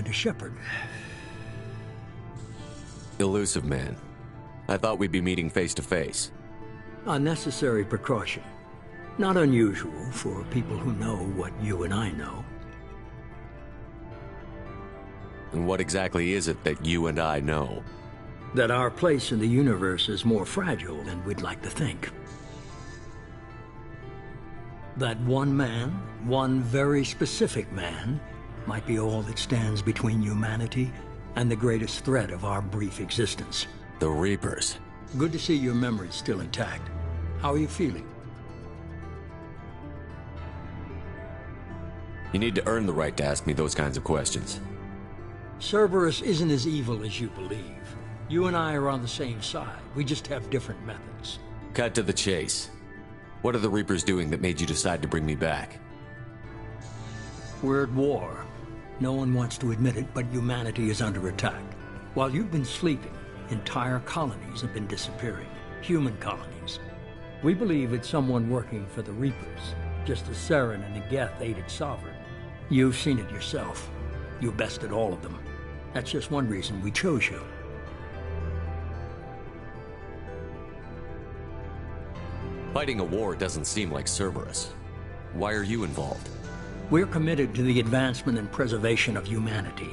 Commander Shepard. Elusive man. I thought we'd be meeting face to face. A necessary precaution. Not unusual for people who know what you and I know. And what exactly is it that you and I know? That our place in the universe is more fragile than we'd like to think. That one man, one very specific man, might be all that stands between humanity and the greatest threat of our brief existence. The Reapers. Good to see your memory's still intact. How are you feeling? You need to earn the right to ask me those kinds of questions. Cerberus isn't as evil as you believe. You and I are on the same side. We just have different methods. Cut to the chase. What are the Reapers doing that made you decide to bring me back? We're at war. No one wants to admit it, but humanity is under attack. While you've been sleeping, entire colonies have been disappearing. Human colonies. We believe it's someone working for the Reapers, just as Saren and Negeth aided Sovereign. You've seen it yourself. You bested all of them. That's just one reason we chose you. Fighting a war doesn't seem like Cerberus. Why are you involved? We're committed to the advancement and preservation of humanity.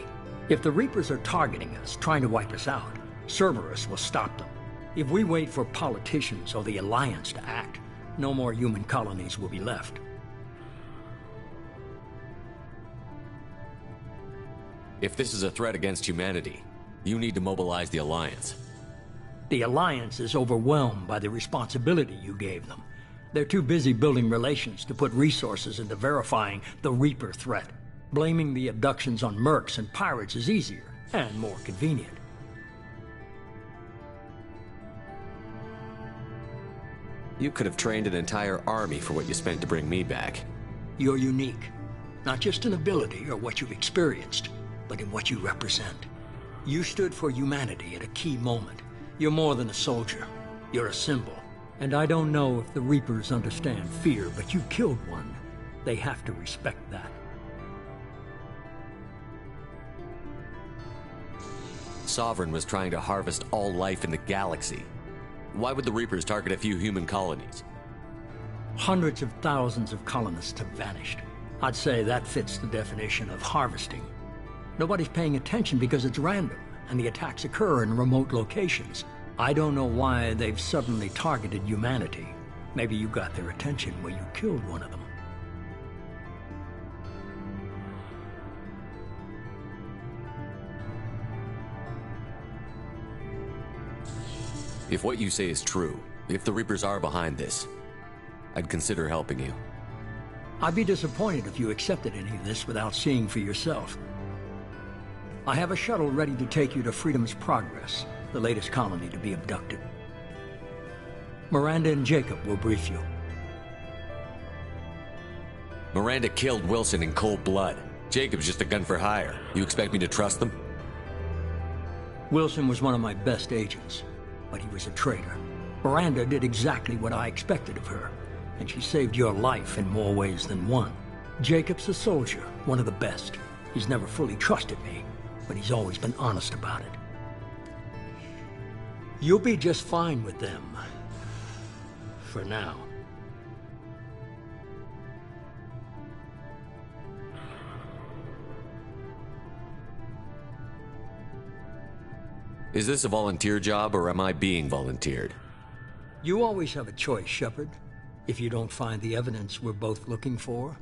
If the Reapers are targeting us, trying to wipe us out, Cerberus will stop them. If we wait for politicians or the Alliance to act, no more human colonies will be left. If this is a threat against humanity, you need to mobilize the Alliance. The Alliance is overwhelmed by the responsibility you gave them. They're too busy building relations to put resources into verifying the Reaper threat. Blaming the abductions on mercs and pirates is easier and more convenient. You could have trained an entire army for what you spent to bring me back. You're unique. Not just in ability or what you've experienced, but in what you represent. You stood for humanity at a key moment. You're more than a soldier. You're a symbol. And I don't know if the Reapers understand fear, but you killed one. They have to respect that. Sovereign was trying to harvest all life in the galaxy. Why would the Reapers target a few human colonies? Hundreds of thousands of colonists have vanished. I'd say that fits the definition of harvesting. Nobody's paying attention because it's random, and the attacks occur in remote locations. I don't know why they've suddenly targeted humanity. Maybe you got their attention when you killed one of them. If what you say is true, if the Reapers are behind this, I'd consider helping you. I'd be disappointed if you accepted any of this without seeing for yourself. I have a shuttle ready to take you to Freedom's Progress, the latest colony to be abducted. Miranda and Jacob will brief you. Miranda killed Wilson in cold blood. Jacob's just a gun for hire. You expect me to trust them? Wilson was one of my best agents, but he was a traitor. Miranda did exactly what I expected of her, and she saved your life in more ways than one. Jacob's a soldier, one of the best. He's never fully trusted me, but he's always been honest about it. You'll be just fine with them. For now. Is this a volunteer job, or am I being volunteered? You always have a choice, Shepard. If you don't find the evidence we're both looking for,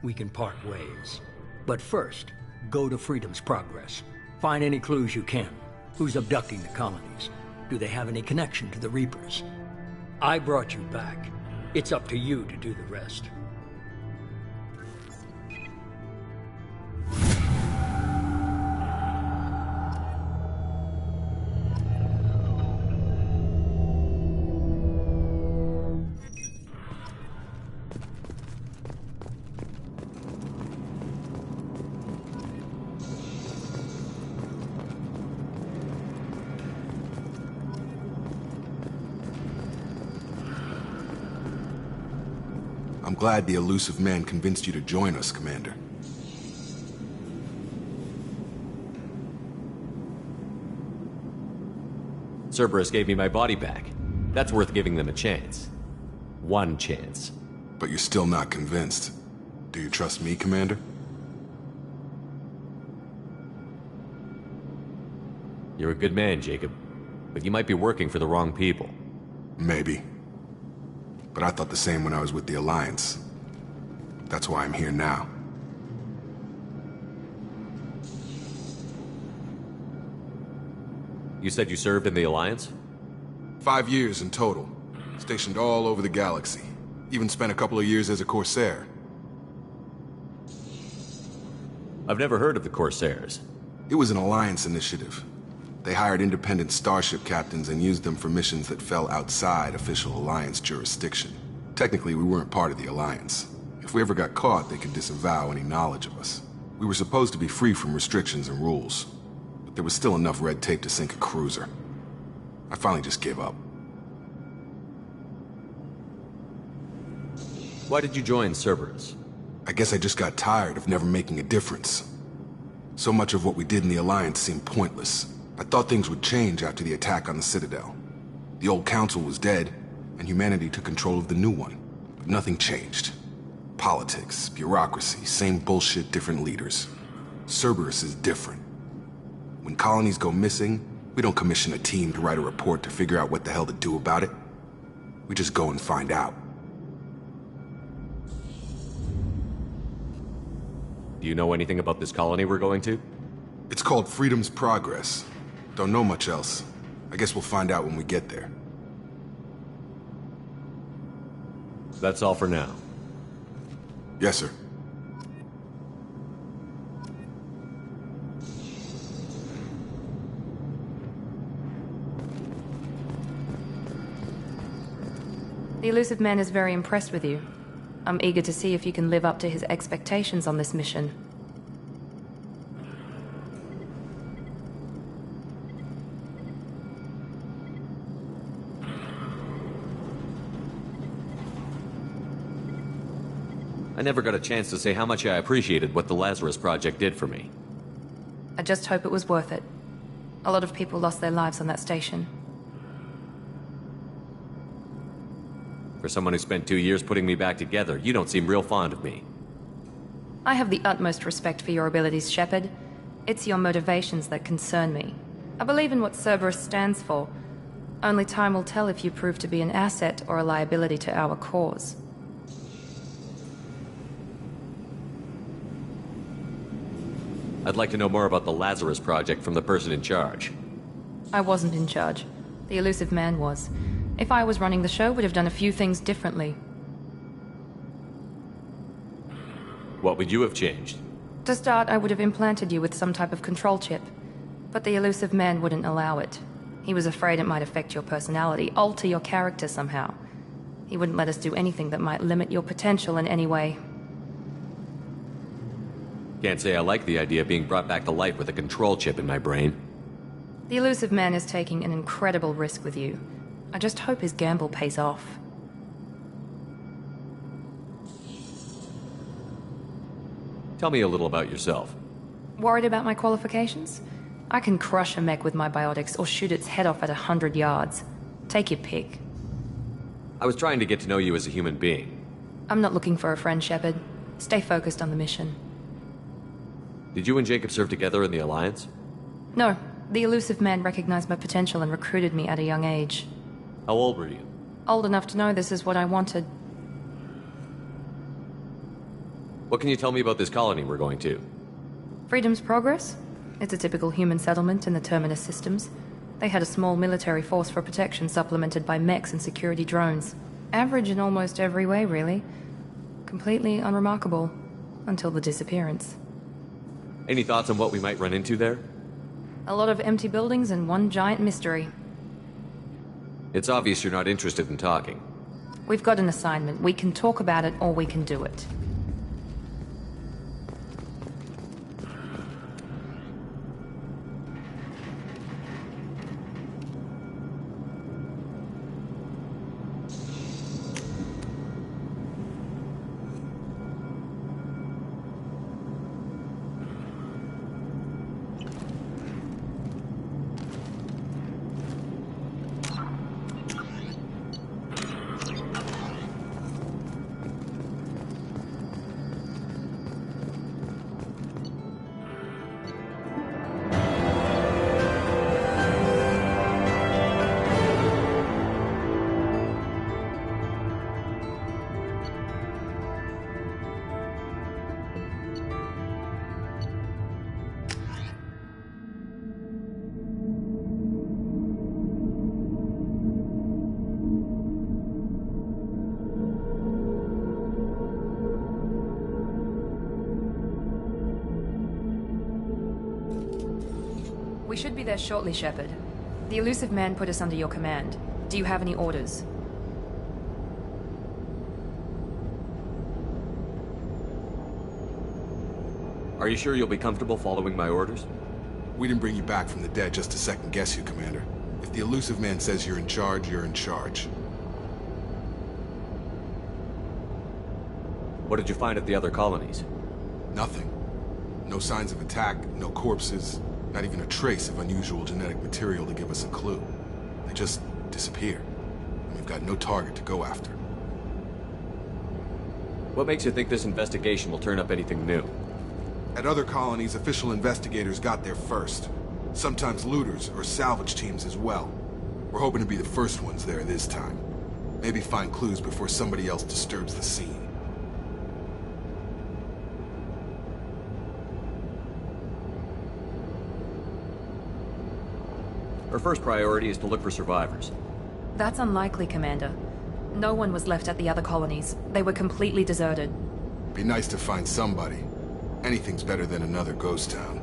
we can part ways. But first, go to Freedom's Progress. Find any clues you can. Who's abducting the colonies? Do they have any connection to the Reapers? I brought you back. It's up to you to do the rest. I'm glad the elusive man convinced you to join us, Commander. Cerberus gave me my body back. That's worth giving them a chance. One chance. But you're still not convinced. Do you trust me, Commander? You're a good man, Jacob. But you might be working for the wrong people. Maybe. But I thought the same when I was with the Alliance. That's why I'm here now. You said you served in the Alliance? 5 years in total. Stationed all over the galaxy. Even spent a couple of years as a Corsair. I've never heard of the Corsairs. It was an Alliance initiative. They hired independent starship captains and used them for missions that fell outside official Alliance jurisdiction. Technically, we weren't part of the Alliance. If we ever got caught, they could disavow any knowledge of us. We were supposed to be free from restrictions and rules. But there was still enough red tape to sink a cruiser. I finally just gave up. Why did you join Cerberus? I guess I just got tired of never making a difference. So much of what we did in the Alliance seemed pointless. I thought things would change after the attack on the Citadel. The old council was dead, and humanity took control of the new one. But nothing changed. Politics, bureaucracy, same bullshit, different leaders. Cerberus is different. When colonies go missing, we don't commission a team to write a report to figure out what the hell to do about it. We just go and find out. Do you know anything about this colony we're going to? It's called Freedom's Progress. Don't know much else. I guess we'll find out when we get there. That's all for now. Yes, sir. The elusive man is very impressed with you. I'm eager to see if you can live up to his expectations on this mission. I never got a chance to say how much I appreciated what the Lazarus Project did for me. I just hope it was worth it. A lot of people lost their lives on that station. For someone who spent 2 years putting me back together, you don't seem real fond of me. I have the utmost respect for your abilities, Shepard. It's your motivations that concern me. I believe in what Cerberus stands for. Only time will tell if you prove to be an asset or a liability to our cause. I'd like to know more about the Lazarus Project from the person in charge. I wasn't in charge. The elusive man was. If I was running the show, would have done a few things differently. What would you have changed? To start, I would have implanted you with some type of control chip. But the elusive man wouldn't allow it. He was afraid it might affect your personality, alter your character somehow. He wouldn't let us do anything that might limit your potential in any way. Can't say I like the idea of being brought back to life with a control chip in my brain. The elusive man is taking an incredible risk with you. I just hope his gamble pays off. Tell me a little about yourself. Worried about my qualifications? I can crush a mech with my biotics or shoot its head off at 100 yards. Take your pick. I was trying to get to know you as a human being. I'm not looking for a friend, Shepard. Stay focused on the mission. Did you and Jacob serve together in the Alliance? No, the elusive man recognized my potential and recruited me at a young age. How old were you? Old enough to know this is what I wanted. What can you tell me about this colony we're going to? Freedom's Progress? It's a typical human settlement in the Terminus systems. They had a small military force for protection supplemented by mechs and security drones. Average in almost every way, really. Completely unremarkable. Until the disappearance. Any thoughts on what we might run into there? A lot of empty buildings and one giant mystery. It's obvious you're not interested in talking. We've got an assignment. We can talk about it or we can do it. We should be there shortly, Shepard. The elusive man put us under your command. Do you have any orders? Are you sure you'll be comfortable following my orders? We didn't bring you back from the dead just to second guess you, Commander. If the elusive man says you're in charge, you're in charge. What did you find at the other colonies? Nothing. No signs of attack, no corpses, not even a trace of unusual genetic material to give us a clue. They just disappear. And we've got no target to go after. What makes you think this investigation will turn up anything new? At other colonies, official investigators got there first. Sometimes looters or salvage teams as well. We're hoping to be the first ones there this time. Maybe find clues before somebody else disturbs the scene. Our first priority is to look for survivors. That's unlikely, Commander. No one was left at the other colonies. They were completely deserted. Be nice to find somebody. Anything's better than another ghost town.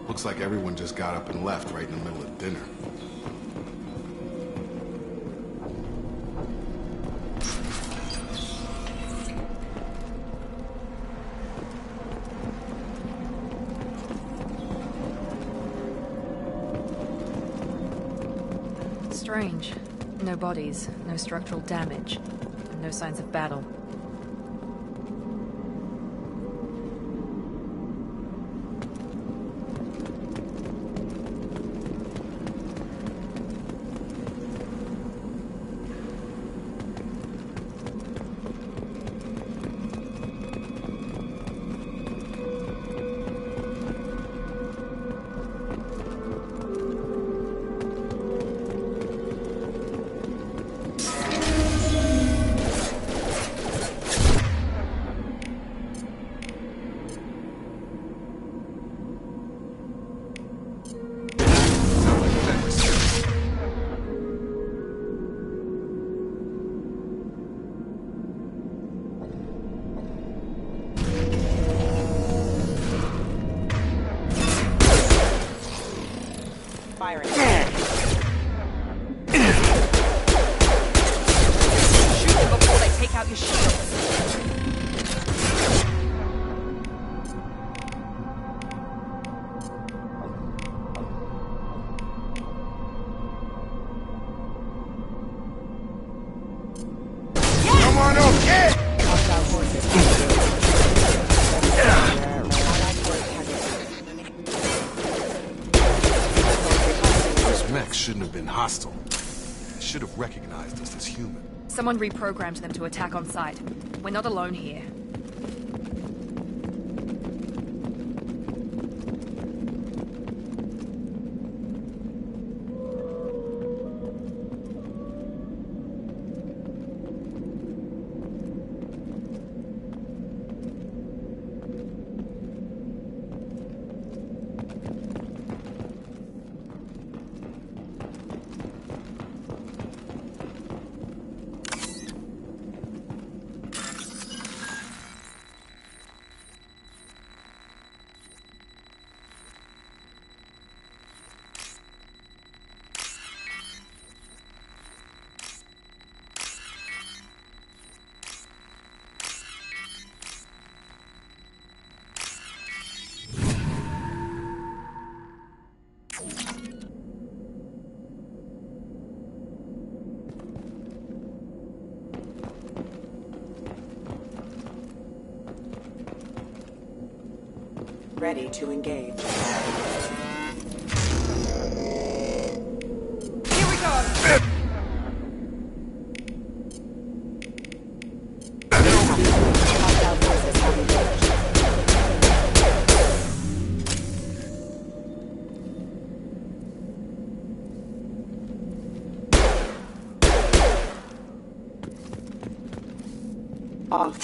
Looks like everyone just got up and left right in the middle of dinner. Strange. No bodies, no structural damage, and no signs of battle. Firing. Shoot them before they take out your shields. Come on, okay! Hostile forces. Those mechs shouldn't have been hostile. They should have recognized us as human. Someone reprogrammed them to attack on sight. We're not alone here. ready to engage. Here we go! Hostile forces have engaged. Off.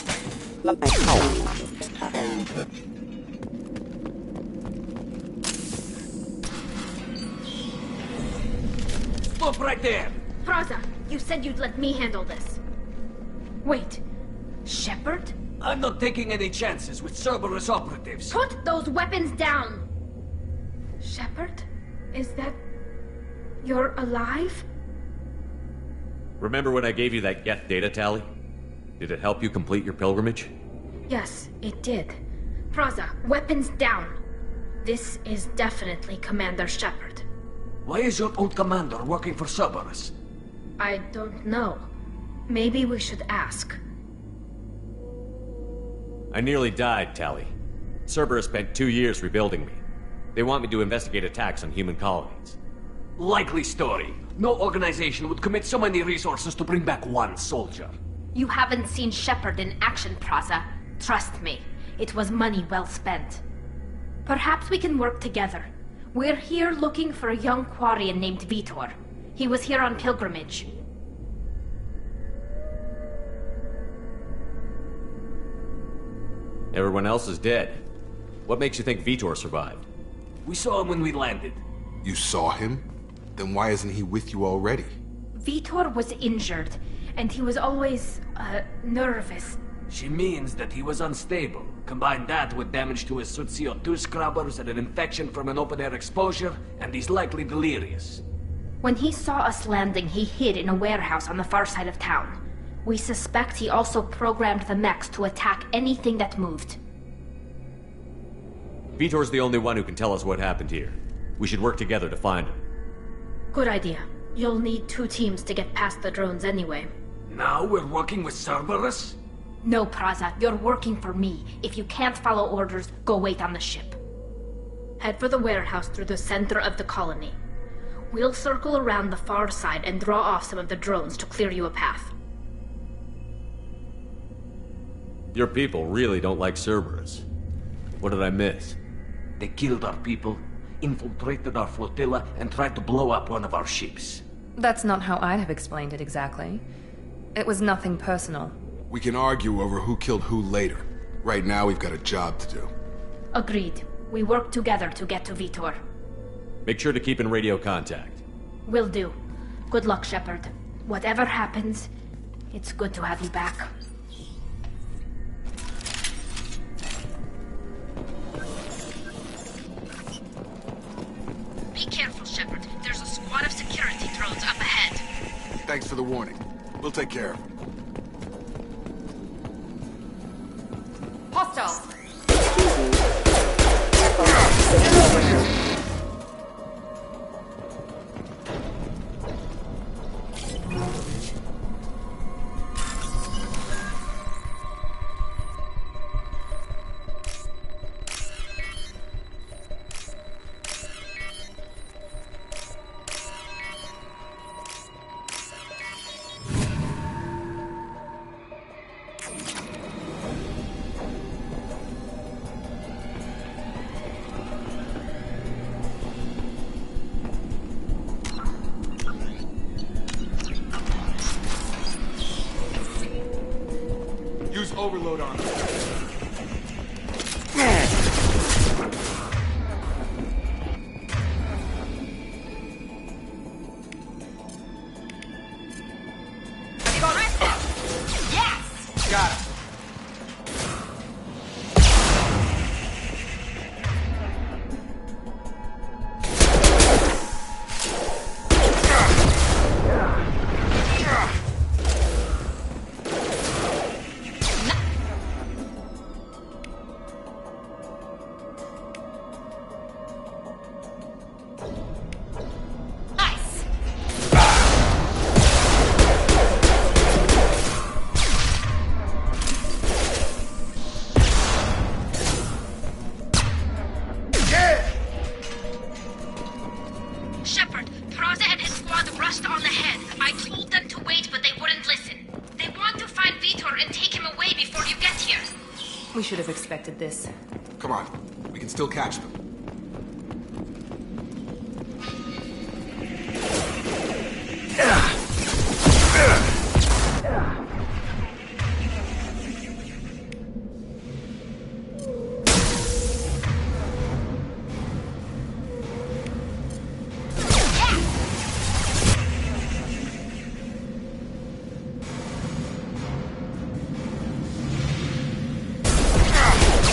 Stop right there! Praza, you said you'd let me handle this. Wait, Shepard? I'm not taking any chances with Cerberus operatives. Put those weapons down! Shepard? Is that... you're alive? Remember when I gave you that Geth data tally? Did it help you complete your pilgrimage? Yes, it did. Praza, weapons down! This is definitely Commander Shepard. Why is your old commander working for Cerberus? I don't know. Maybe we should ask. I nearly died, Tally. Cerberus spent 2 years rebuilding me. They want me to investigate attacks on human colonies. Likely story. No organization would commit so many resources to bring back one soldier. You haven't seen Shepard in action, Praza. Trust me, it was money well spent. Perhaps we can work together. We're here looking for a young Quarian named Vitor. He was here on pilgrimage. Everyone else is dead. What makes you think Vitor survived? We saw him when we landed. You saw him? Then why isn't he with you already? Vitor was injured, and he was always, nervous. She means that he was unstable. Combine that with damage to his suit CO2 scrubbers and an infection from an open-air exposure, and he's likely delirious. When he saw us landing, he hid in a warehouse on the far side of town. We suspect he also programmed the mechs to attack anything that moved. Vitor's the only one who can tell us what happened here. We should work together to find him. Good idea. You'll need 2 teams to get past the drones anyway. Now we're working with Cerberus? No, Praza, you're working for me. If you can't follow orders, go wait on the ship. Head for the warehouse through the center of the colony. We'll circle around the far side and draw off some of the drones to clear you a path. Your people really don't like Cerberus. What did I miss? They killed our people, infiltrated our flotilla, and tried to blow up one of our ships. That's not how I'd have explained it exactly. It was nothing personal. We can argue over who killed who later. Right now, we've got a job to do. Agreed. We work together to get to Vitor. Make sure to keep in radio contact. Will do. Good luck, Shepard. Whatever happens, it's good to have you back. Be careful, Shepard. There's a squad of security drones up ahead. Thanks for the warning. We'll take care of it. Hostiles! Use overload on him. Have you got rested? Yes! Got it. Nice! We should have expected this. Come on, we can still catch them.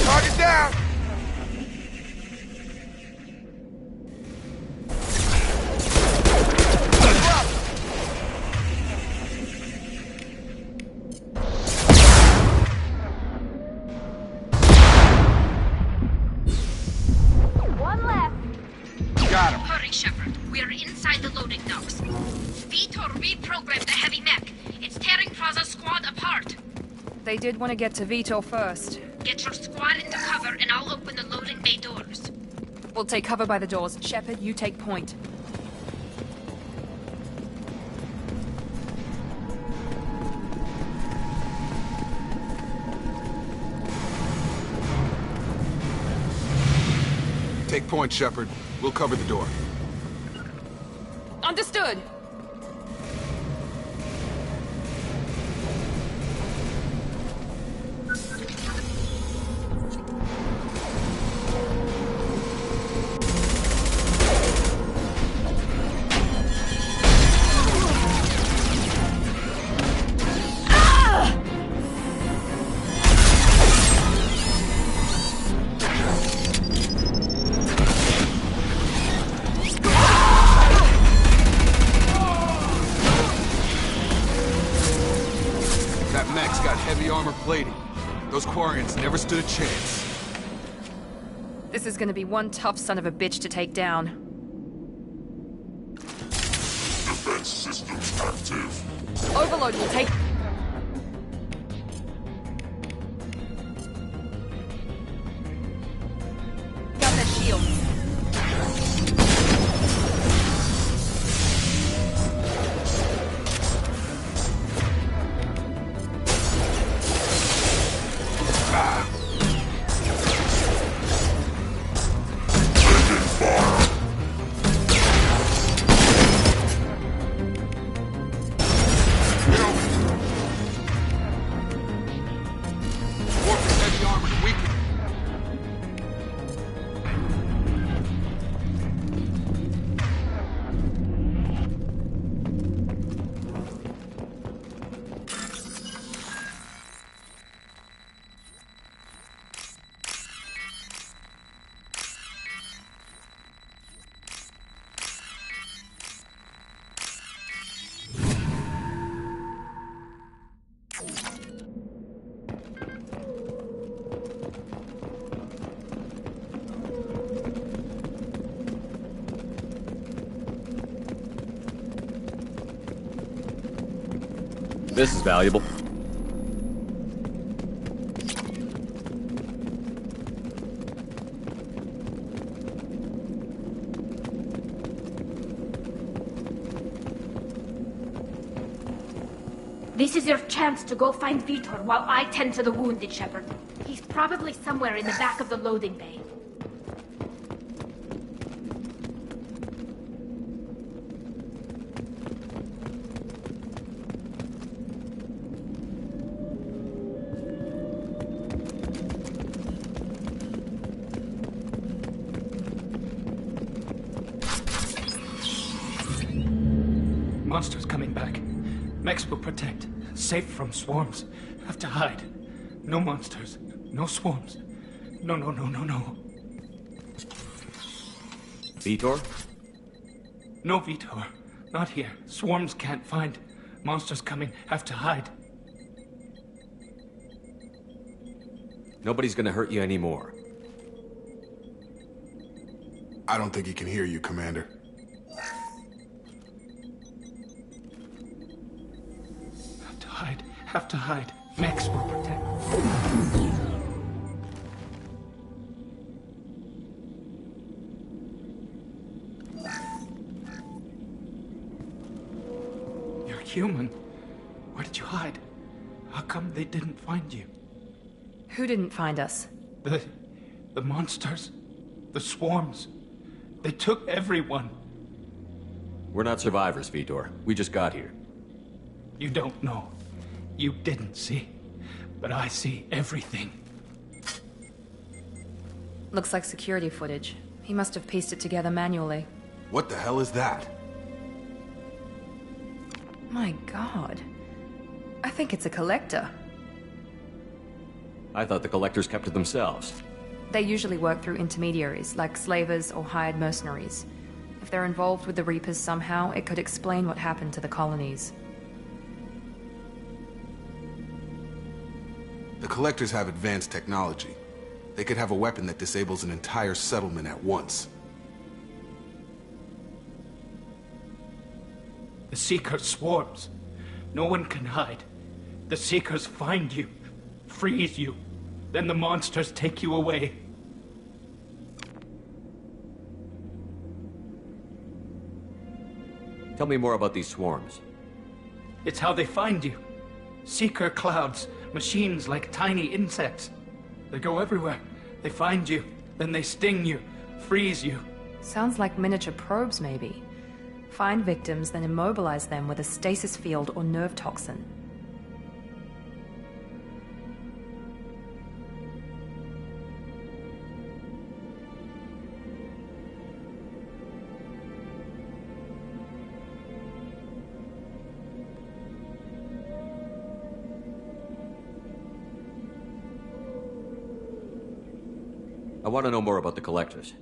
Target down! One left. Got him. Hurry, Shepard. We're inside the loading docks. Vitor reprogrammed the heavy mech. It's tearing Praza's squad apart. They did want to get to Vitor first. Get your squad into cover and I'll open the loading bay doors. We'll take cover by the doors. Shepard, you take point. Take point, Shepard. We'll cover the door. Understood. That mech's got heavy armor plating. Those Quarians never stood a chance. This is gonna be one tough son of a bitch to take down. Defense systems active. Overload will take... Got that shield. Orphaned heavy armor to weaken. This is valuable. This is your chance to go find Vitor while I tend to the wounded, Shepard. He's probably somewhere in the back of the loading bay. Monsters coming back. Mechs will protect. Safe from swarms. Have to hide. No monsters. No swarms. No. Vitor? No Vitor. Not here. Swarms can't find. Monsters coming. Have to hide. Nobody's gonna hurt you anymore. I don't think he can hear you, Commander. Have to hide. Have to hide. Mechs will protect. You're human. Where did you hide? How come they didn't find you? Who didn't find us? The monsters. The swarms. They took everyone. We're not survivors, Vitor. We just got here. You don't know. You didn't see. But I see everything. Looks like security footage. He must have pieced it together manually. What the hell is that? My god. I think it's a collector. I thought the collectors kept to themselves. They usually work through intermediaries, like slavers or hired mercenaries. If they're involved with the Reapers somehow, it could explain what happened to the colonies. The collectors have advanced technology. They could have a weapon that disables an entire settlement at once. The Seeker swarms. No one can hide. The Seekers find you, freeze you, then the monsters take you away. Tell me more about these swarms. It's how they find you. Seeker clouds, machines like tiny insects. They go everywhere. They find you, then they sting you, freeze you. Sounds like miniature probes, maybe. Find victims, then immobilize them with a stasis field or nerve toxin. I want to know more about the collectors.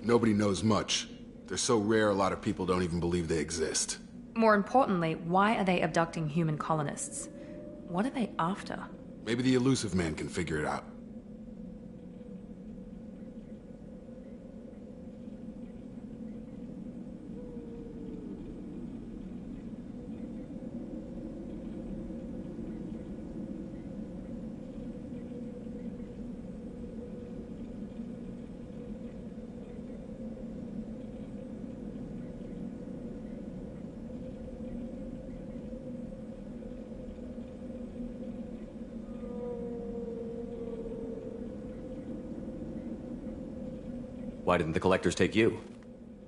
Nobody knows much. They're so rare, a lot of people don't even believe they exist. More importantly, why are they abducting human colonists? What are they after? Maybe the elusive man can figure it out. Why didn't the collectors take you?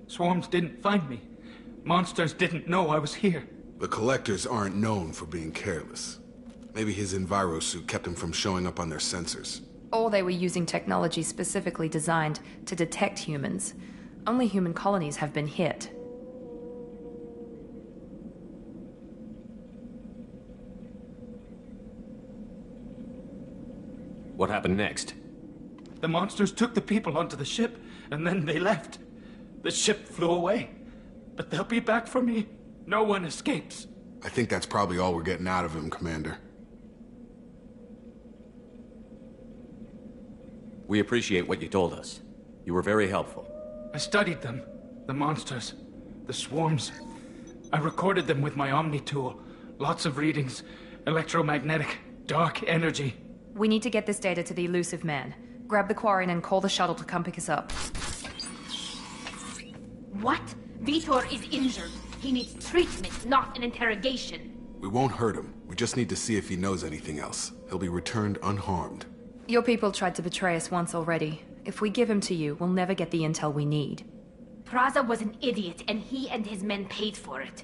Swarms didn't find me. Monsters didn't know I was here. The collectors aren't known for being careless. Maybe his enviro suit kept him from showing up on their sensors. Or they were using technology specifically designed to detect humans. Only human colonies have been hit. What happened next? The monsters took the people onto the ship, and then they left. The ship flew away. But they'll be back for me. No one escapes. I think that's probably all we're getting out of him, Commander. We appreciate what you told us. You were very helpful. I studied them. The monsters. The swarms. I recorded them with my Omni tool. Lots of readings. Electromagnetic. Dark energy. We need to get this data to the elusive man. Grab the Quarian and call the shuttle to come pick us up. What? Vitor is injured. He needs treatment, not an interrogation. We won't hurt him. We just need to see if he knows anything else. He'll be returned unharmed. Your people tried to betray us once already. If we give him to you, we'll never get the intel we need. Praza was an idiot, and he and his men paid for it.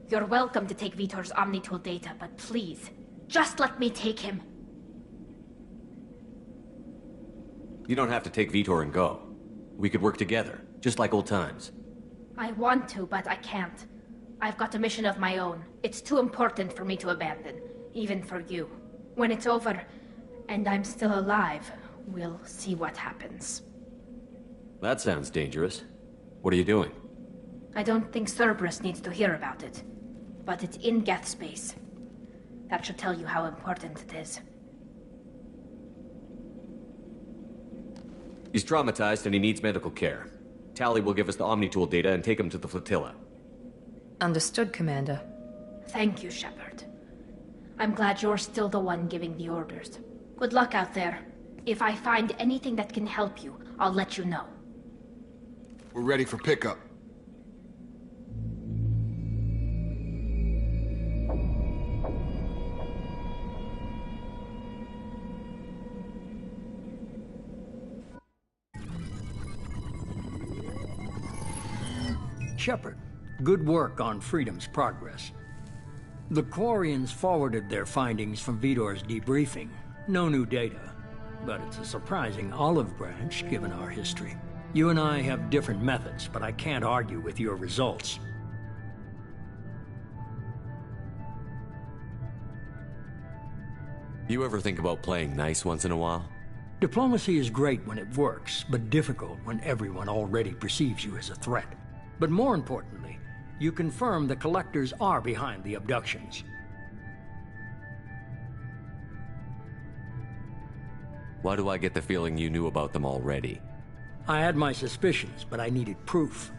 You're welcome to take Vitor's Omnitool data, but please, just let me take him. You don't have to take Vitor and go. We could work together, just like old times. I want to, but I can't. I've got a mission of my own. It's too important for me to abandon, even for you. When it's over, and I'm still alive, we'll see what happens. That sounds dangerous. What are you doing? I don't think Cerberus needs to hear about it, but it's in Geth space. That should tell you how important it is. He's traumatized and he needs medical care. Tally will give us the Omnitool data and take him to the flotilla. Understood, Commander. Thank you, Shepard. I'm glad you're still the one giving the orders. Good luck out there. If I find anything that can help you, I'll let you know. We're ready for pickup. Shepard, good work on Freedom's progress. The Quarians forwarded their findings from Vidor's debriefing. No new data, but it's a surprising olive branch given our history. You and I have different methods, but I can't argue with your results. You ever think about playing nice once in a while? Diplomacy is great when it works, but difficult when everyone already perceives you as a threat. But more importantly, you confirm the Collectors are behind the abductions. Why do I get the feeling you knew about them already? I had my suspicions, but I needed proof.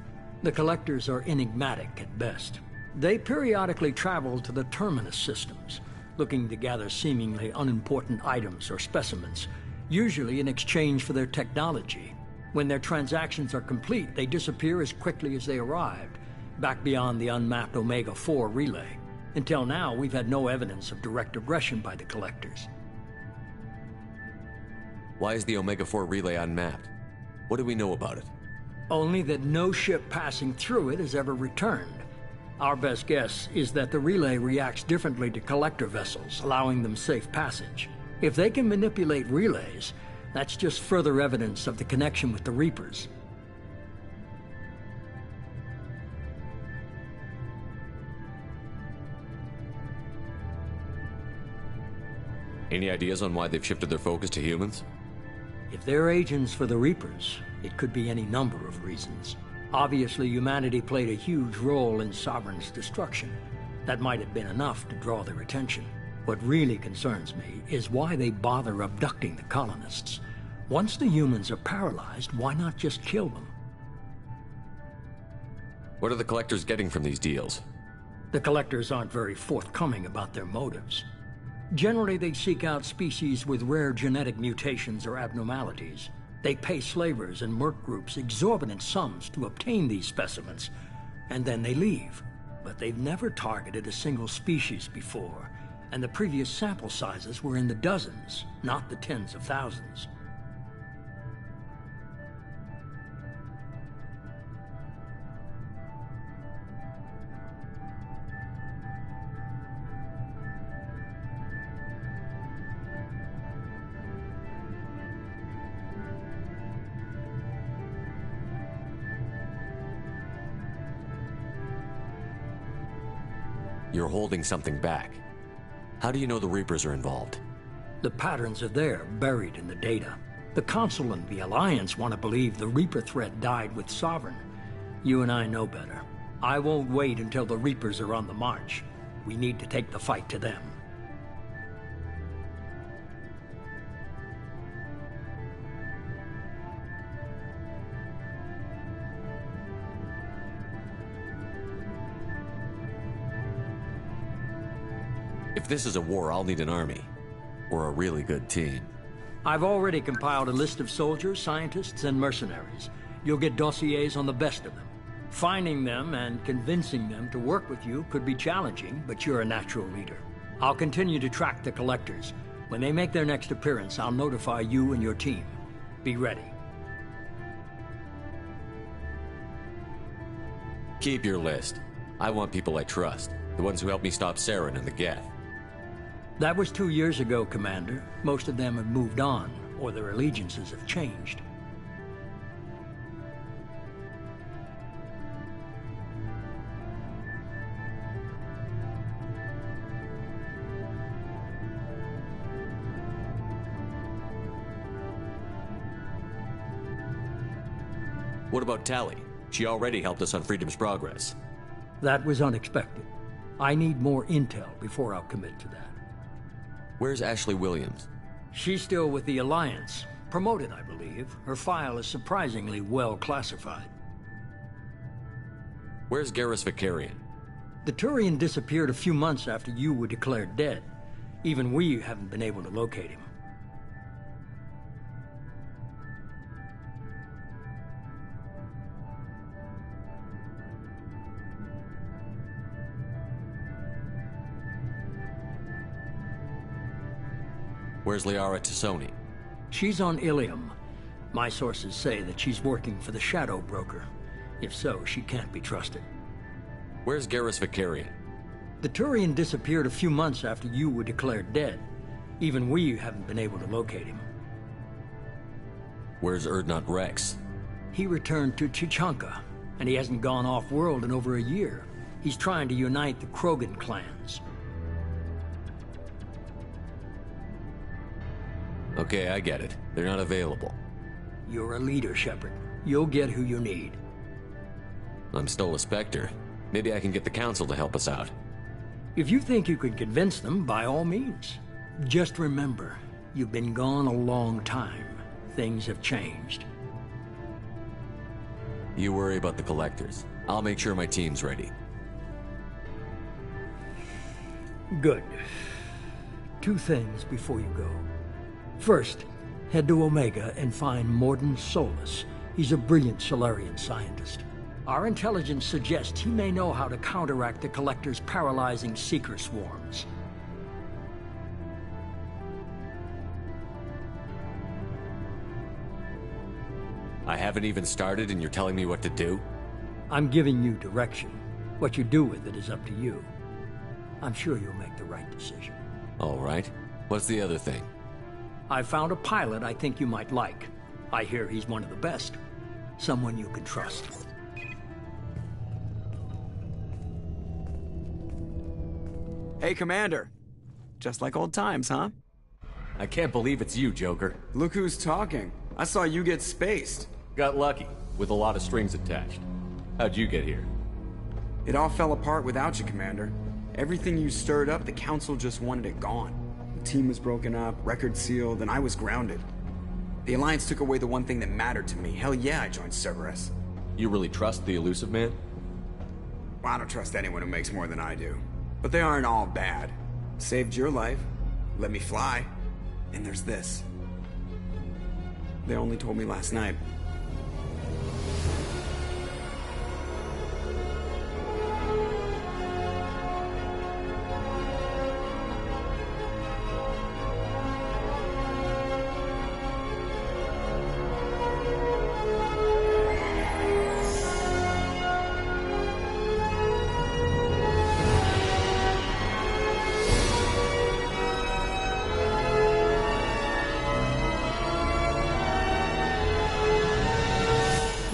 The Collectors are enigmatic at best. They periodically travel to the Terminus systems, looking to gather seemingly unimportant items or specimens, usually in exchange for their technology. When their transactions are complete, they disappear as quickly as they arrived, back beyond the unmapped Omega-4 relay. Until now, we've had no evidence of direct aggression by the Collectors. Why is the Omega-4 relay unmapped? What do we know about it? Only that no ship passing through it has ever returned. Our best guess is that the relay reacts differently to Collector vessels, allowing them safe passage. If they can manipulate relays, that's just further evidence of the connection with the Reapers. Any ideas on why they've shifted their focus to humans? If they're agents for the Reapers, it could be any number of reasons. Obviously, humanity played a huge role in Sovereign's destruction. That might have been enough to draw their attention. What really concerns me is why they bother abducting the colonists. Once the humans are paralyzed, why not just kill them? What are the Collectors getting from these deals? The Collectors aren't very forthcoming about their motives. Generally, they seek out species with rare genetic mutations or abnormalities. They pay slavers and merc groups exorbitant sums to obtain these specimens, and then they leave. But they've never targeted a single species before, and the previous sample sizes were in the dozens, not the tens of thousands. You're holding something back. How do you know the Reapers are involved? The patterns are there, buried in the data. The Council and the Alliance want to believe the Reaper threat died with Sovereign. You and I know better. I won't wait until the Reapers are on the march. We need to take the fight to them. If this is a war, I'll need an army. Or a really good team. I've already compiled a list of soldiers, scientists, and mercenaries. You'll get dossiers on the best of them. Finding them and convincing them to work with you could be challenging, but you're a natural leader. I'll continue to track the Collectors. When they make their next appearance, I'll notify you and your team. Be ready. Keep your list. I want people I trust. The ones who helped me stop Saren and the Geth. That was 2 years ago, Commander. Most of them have moved on, or their allegiances have changed. What about Tali? She already helped us on Freedom's progress. That was unexpected. I need more intel before I'll commit to that. Where's Ashley Williams? She's still with the Alliance. Promoted, I believe. Her file is surprisingly well classified. Where's Garrus Vicarian? The Turian disappeared a few months after you were declared dead. Even we haven't been able to locate him. Where's Liara Tassoni? She's on Ilium. My sources say that she's working for the Shadow Broker. If so, she can't be trusted. Where's Garrus Vicarian? The Turian disappeared a few months after you were declared dead. Even we haven't been able to locate him. Where's Urdnot Rex? He returned to Chichanka, and he hasn't gone off-world in over a year. He's trying to unite the Krogan clans. Okay, I get it. They're not available. You're a leader, Shepard. You'll get who you need. I'm still a Spectre. Maybe I can get the Council to help us out. If you think you can convince them, by all means. Just remember, you've been gone a long time. Things have changed. You worry about the Collectors. I'll make sure my team's ready. Good. 2 things before you go. First, head to Omega and find Mordin Solus. He's a brilliant Solarian scientist. Our intelligence suggests he may know how to counteract the Collector's paralyzing Seeker swarms. I haven't even started and you're telling me what to do? I'm giving you direction. What you do with it is up to you. I'm sure you'll make the right decision. All right. What's the other thing? I found a pilot I think you might like. I hear he's one of the best. Someone you can trust. Hey, Commander. Just like old times, huh? I can't believe it's you, Joker. Look who's talking. I saw you get spaced. Got lucky, with a lot of strings attached. How'd you get here? It all fell apart without you, Commander. Everything you stirred up, the Council just wanted it gone. The team was broken up, record sealed, and I was grounded. The Alliance took away the one thing that mattered to me. Hell yeah, I joined Cerberus. You really trust the Elusive Man? Well, I don't trust anyone who makes more than I do. But they aren't all bad. Saved your life, let me fly, and there's this. They only told me last night.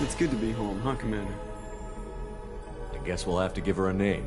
It's good to be home, huh, Commander? I guess we'll have to give her a name.